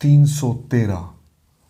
313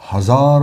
1000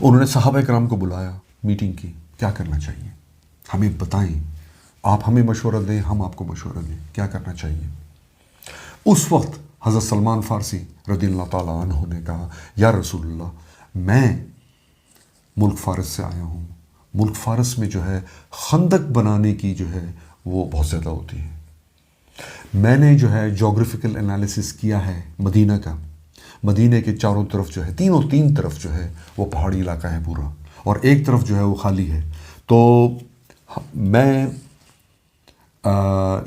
انہوں نے صحابہ کرام کو بلایا میٹنگ کی، کیا کرنا چاہیے، ہمیں بتائیں، آپ ہمیں مشورہ دیں، ہم آپ کو مشورہ دیں، کیا کرنا چاہیے۔ اس وقت حضرت سلمان فارسی رضی اللہ تعالیٰ عنہ نے کہا یا رسول اللہ، میں ملک فارس سے آیا ہوں، ملک فارس میں جو ہے خندق بنانے کی جو ہے وہ بہت زیادہ ہوتی ہے، میں نے جو ہے جغرافیکل انالیسس کیا ہے مدینہ کا، مدینہ کے چاروں طرف جو ہے تین طرف جو ہے وہ پہاڑی علاقہ ہے پورا، اور ایک طرف جو ہے وہ خالی ہے، تو میں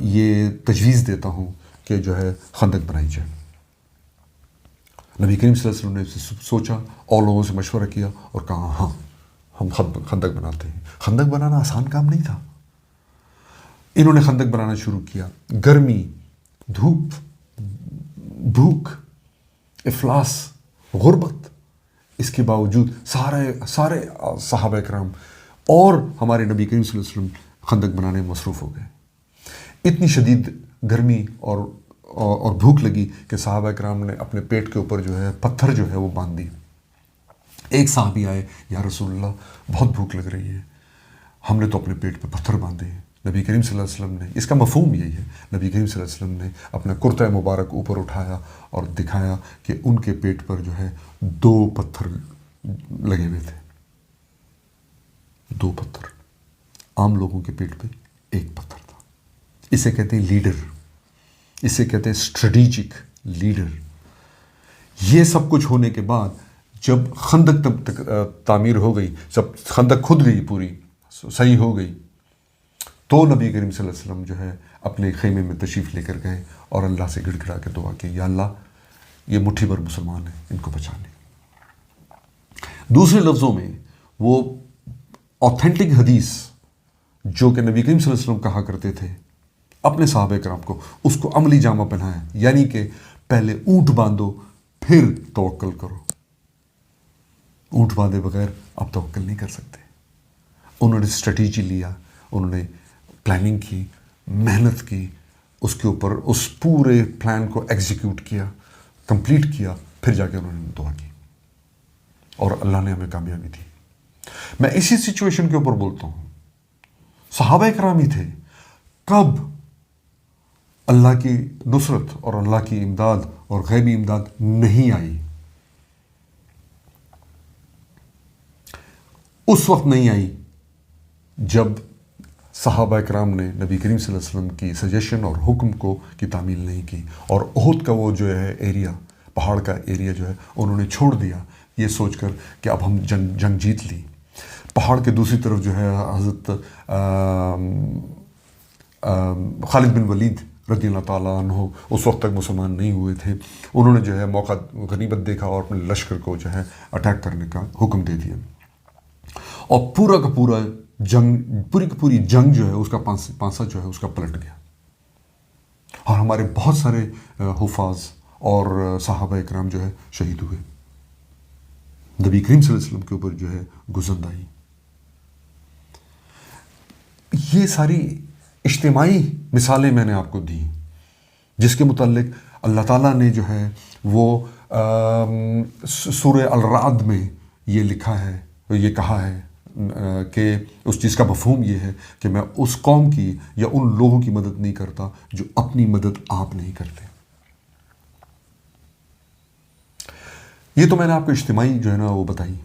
یہ تجویز دیتا ہوں کہ جو ہے خندق بنائی جائے۔ نبی کریم صلی اللہ علیہ وسلم نے سوچا اور لوگوں سے مشورہ کیا اور کہا ہاں ہم خندق بناتے ہیں۔ خندق بنانا آسان کام نہیں تھا، انہوں نے خندق بنانا شروع کیا، گرمی، دھوپ، بھوک، افلاس، غربت، اس کے باوجود سارے صحابہ کرام اور ہمارے نبی کریم صلی اللہ علیہ وسلم خندق بنانے میں مصروف ہو گئے۔ اتنی شدید گرمی اور بھوک لگی کہ صحابہ کرام نے اپنے پیٹ کے اوپر جو ہے پتھر جو ہے وہ باندھ دی۔ ایک صحابی آئے، یا رسول اللہ بہت بھوک لگ رہی ہے، ہم نے تو اپنے پیٹ پہ پتھر باندھے ہیں۔ نبی کریم صلی اللہ علیہ وسلم نے، اس کا مفہوم یہی ہے، نبی کریم صلی اللہ علیہ وسلم نے اپنا کرتہ مبارک اوپر اٹھایا اور دکھایا کہ ان کے پیٹ پر جو ہے 2 پتھر لگے ہوئے تھے، 2 پتھر، عام لوگوں کے پیٹ پہ 1 پتھر تھا۔ اسے کہتے ہیں لیڈر، اسے کہتے ہیں اسٹریٹجک لیڈر۔ یہ سب کچھ ہونے کے بعد جب خندق تعمیر ہو گئی، جب خندق کھد گئی، پوری صحیح ہو گئی، تو نبی کریم صلی اللہ علیہ وسلم جو ہے اپنے خیمے میں تشریف لے کر گئے اور اللہ سے گڑ گڑا کے دعا کی، یا اللہ یہ مٹھی بھر مسلمان ہیں، ان کو بچا لیں۔ دوسرے لفظوں میں وہ آتھینٹک حدیث جو کہ نبی کریم صلی اللہ علیہ وسلم کہا کرتے تھے اپنے صحابہ کرام کو، اس کو عملی جامہ پہنائیں، یعنی کہ پہلے اونٹ باندھو پھر توکل کرو۔ اونٹ باندھے بغیر آپ توکل نہیں کر سکتے۔ انہوں نے اسٹریٹجی لیا، انہوں نے پلاننگ کی، محنت کی، اس کے اوپر اس پورے پلان کو ایگزیکیوٹ کیا، کمپلیٹ کیا، پھر جا کے انہوں نے دعا کی اور اللہ نے ہمیں کامیابی دی۔ میں اسی سچویشن کے اوپر بولتا ہوں، صحابہ کرام ہی تھے، کب اللہ کی نصرت اور اللہ کی امداد اور غیبی امداد نہیں آئی، اس وقت نہیں آئی جب صحابہ کرام نے نبی کریم صلی اللہ علیہ وسلم کی سجیشن اور حکم کی تعمیل نہیں کی، اور احد کا وہ جو ہے ایریا، پہاڑ کا ایریا جو ہے انہوں نے چھوڑ دیا، یہ سوچ کر کہ اب ہم جنگ جیت لی۔ پہاڑ کے دوسری طرف جو ہے حضرت خالد بن ولید رضی اللہ تعالیٰ عنہ اس وقت تک مسلمان نہیں ہوئے تھے، انہوں نے جو ہے موقع غنیمت دیکھا اور اپنے لشکر کو جو ہے اٹیک کرنے کا حکم دے دیا، اور پورا کا پورا پوری کی پوری جنگ جو ہے اس کا پانسا جو ہے اس کا پلٹ گیا، اور ہمارے بہت سارے حفاظ اور صحابہ اکرام جو ہے شہید ہوئے، نبی کریم صلی اللہ علیہ وسلم کے اوپر جو ہے گزند آئی۔ یہ ساری اجتماعی مثالیں میں نے آپ کو دی جس کے متعلق اللہ تعالیٰ نے جو ہے وہ سورہ الرعد میں یہ لکھا ہے، یہ کہا ہے کہ اس چیز کا مفہوم یہ ہے کہ میں اس قوم کی یا ان لوگوں کی مدد نہیں کرتا جو اپنی مدد آپ نہیں کرتے۔ یہ تو میں نے آپ کو اجتماعی جو ہے نا وہ بتائی۔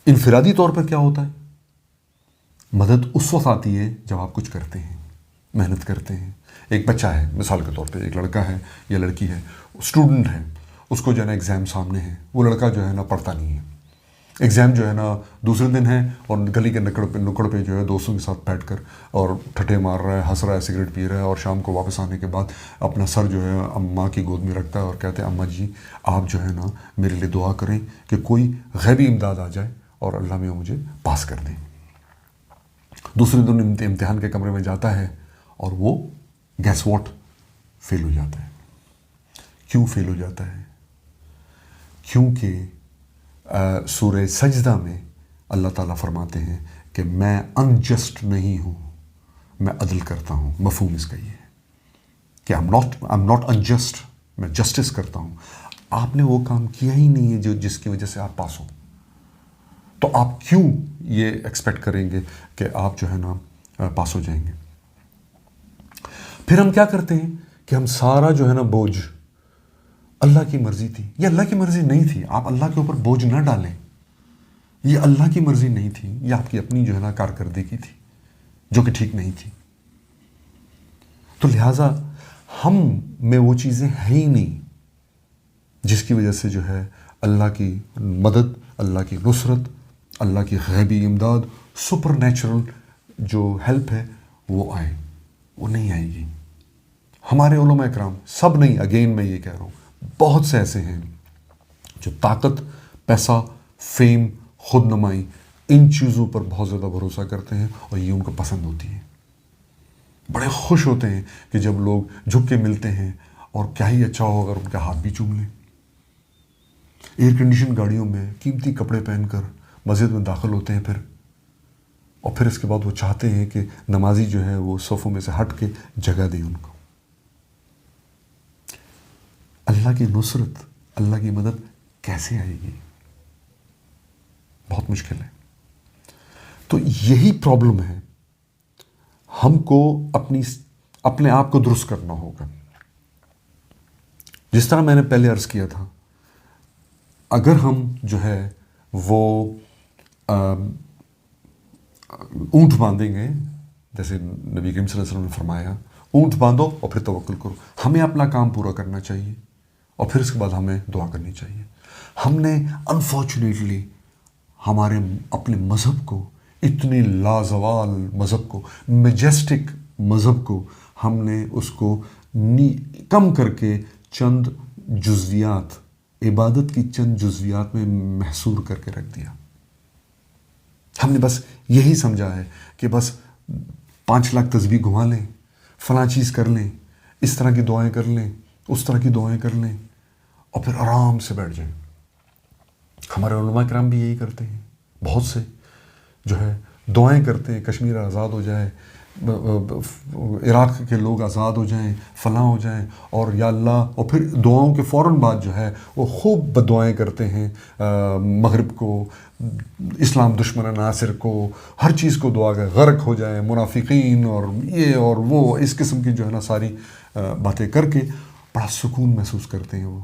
انفرادی طور پر کیا ہوتا ہے؟ مدد اس وقت آتی ہے جب آپ کچھ کرتے ہیں، محنت کرتے ہیں۔ ایک بچہ ہے، مثال کے طور پہ ایک لڑکا ہے یا لڑکی ہے، اسٹوڈنٹ ہے، اس کو جو ہے نا ایگزام سامنے ہے، وہ لڑکا جو ہے نا پڑھتا نہیں ہے، ایگزام جو ہے نا دوسرے دن ہے، اور گلی کے نکڑ پہ جو ہے دوستوں کے ساتھ بیٹھ کر اور ٹھٹے مار رہا ہے، ہنس رہا ہے، سگریٹ پی رہا ہے، اور شام کو واپس آنے کے بعد اپنا سر جو ہے اماں کی گود میں رکھتا ہے اور کہتے ہیں اماں جی آپ جو ہے نا میرے لیے دعا کریں کہ کوئی غیبی امداد آ جائے اور اللہ میں مجھے پاس کر دیں۔ دوسرے دن امتحان کے کمرے میں جاتا ہے اور وہ گیس واٹ فیل ہو جاتا ہے۔ کیوں فیل ہو جاتا ہے؟ کیونکہ سورہ سجدہ میں اللہ تعالیٰ فرماتے ہیں کہ میں انجسٹ نہیں ہوں، میں عدل کرتا ہوں۔ مفہوم اس کا یہ ہے کہ I'm not unjust، میں جسٹس کرتا ہوں۔ آپ نے وہ کام کیا ہی نہیں ہے جس کی وجہ سے آپ پاس ہوں، تو آپ کیوں یہ ایکسپیکٹ کریں گے کہ آپ جو ہے نا پاس ہو جائیں گے؟ پھر ہم کیا کرتے ہیں کہ ہم سارا جو ہے نا بوجھ اللہ کی مرضی تھی، یہ اللہ کی مرضی نہیں تھی، آپ اللہ کے اوپر بوجھ نہ ڈالیں، یہ اللہ کی مرضی نہیں تھی، یہ آپ کی اپنی جو ہے نا کارکردگی تھی جو کہ ٹھیک نہیں تھی. تو لہٰذا ہم میں وہ چیزیں ہیں ہی نہیں جس کی وجہ سے جو ہے اللہ کی مدد، اللہ کی نصرت، اللہ کی غیبی امداد، سپر نیچرل جو ہیلپ ہے وہ آئے. وہ نہیں آئے گی. ہمارے علماء اکرام سب نہیں، اگین میں یہ کہہ رہا ہوں، بہت سے ایسے ہیں جو طاقت، پیسہ، فیم، خود نمائی، ان چیزوں پر بہت زیادہ بھروسہ کرتے ہیں اور یہ ان کو پسند ہوتی ہے. بڑے خوش ہوتے ہیں کہ جب لوگ جھک کے ملتے ہیں، اور کیا ہی اچھا ہو اگر ان کا ہاتھ بھی چوم لیں. ایئر کنڈیشن گاڑیوں میں قیمتی کپڑے پہن کر مسجد میں داخل ہوتے ہیں اور پھر اس کے بعد وہ چاہتے ہیں کہ نمازی جو ہے وہ صفوں میں سے ہٹ کے جگہ دے ان کو. اللہ کی نصرت، اللہ کی مدد کیسے آئے گی؟ بہت مشکل ہے. تو یہی پرابلم ہے. ہم کو اپنے آپ کو درست کرنا ہوگا. جس طرح میں نے پہلے عرض کیا تھا، اگر ہم جو ہے وہ اونٹ باندھیں گے، جیسے نبی کریم صلی اللہ علیہ وسلم نے فرمایا، اونٹ باندھو اور پھر توکل کرو. ہمیں اپنا کام پورا کرنا چاہیے اور پھر اس کے بعد ہمیں دعا کرنی چاہیے. ہم نے انفارچونیٹلی ہمارے اپنے مذہب کو، اتنی لازوال مذہب کو، میجسٹک مذہب کو، ہم نے اس کو کم کر کے چند جزویات، عبادت کی چند جزویات میں محصور کر کے رکھ دیا. ہم نے بس یہی سمجھا ہے کہ بس 5 لاکھ تسبیح گھما لیں، فلاں چیز کر لیں، اس طرح کی دعائیں کر لیں، اس طرح کی دعائیں کر لیں اور پھر آرام سے بیٹھ جائیں. ہمارے علماء کرام بھی یہی کرتے ہیں. بہت سے جو ہے دعائیں کرتے ہیں، کشمیر آزاد ہو جائے، عراق کے لوگ آزاد ہو جائیں، فلاں ہو جائیں، اور یا اللہ، اور پھر دعاؤں کے فوراً بعد جو ہے وہ خوب بددعائیں کرتے ہیں مغرب کو، اسلام دشمن ناصر کو، ہر چیز کو دعا کر غرق ہو جائیں، منافقین اور یہ اور وہ، اس قسم کی جو ہے نا ساری باتیں کر کے بڑا سکون محسوس کرتے ہیں وہ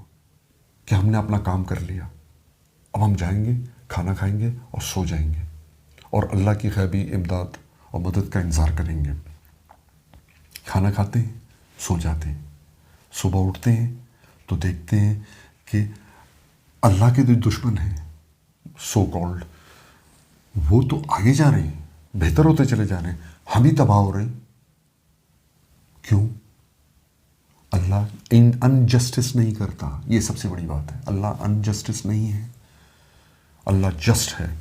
کہ ہم نے اپنا کام کر لیا. اب ہم جائیں گے، کھانا کھائیں گے اور سو جائیں گے اور اللہ کی غیبی امداد اور مدد کا انتظار کریں گے. کھانا کھاتے ہیں، سو جاتے ہیں، صبح اٹھتے ہیں تو دیکھتے ہیں کہ اللہ کے جو دشمن ہیں سو کالڈ، وہ تو آگے جا رہے ہیں، بہتر ہوتے چلے جا رہے ہیں، ہم ہی تباہ ہو رہے ہیں. کیوں؟ اللہ انجسٹس نہیں کرتا. یہ سب سے بڑی بات ہے. اللہ انجسٹس نہیں ہے، اللہ جسٹ ہے.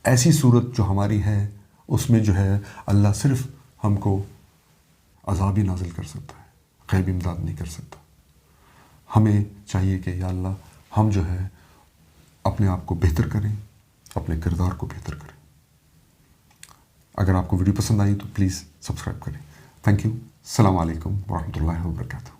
ایسی صورت جو ہماری ہے اس میں جو ہے اللہ صرف ہم کو عذاب ہی نازل کر سکتا ہے، غیبی امداد نہیں کر سکتا. ہمیں چاہیے کہ یا اللہ ہم جو ہے اپنے آپ کو بہتر کریں، اپنے کردار کو بہتر کریں. اگر آپ کو ویڈیو پسند آئی تو پلیز سبسکرائب کریں. Thank you. السلام علیکم ورحمۃ اللہ وبرکاتہ.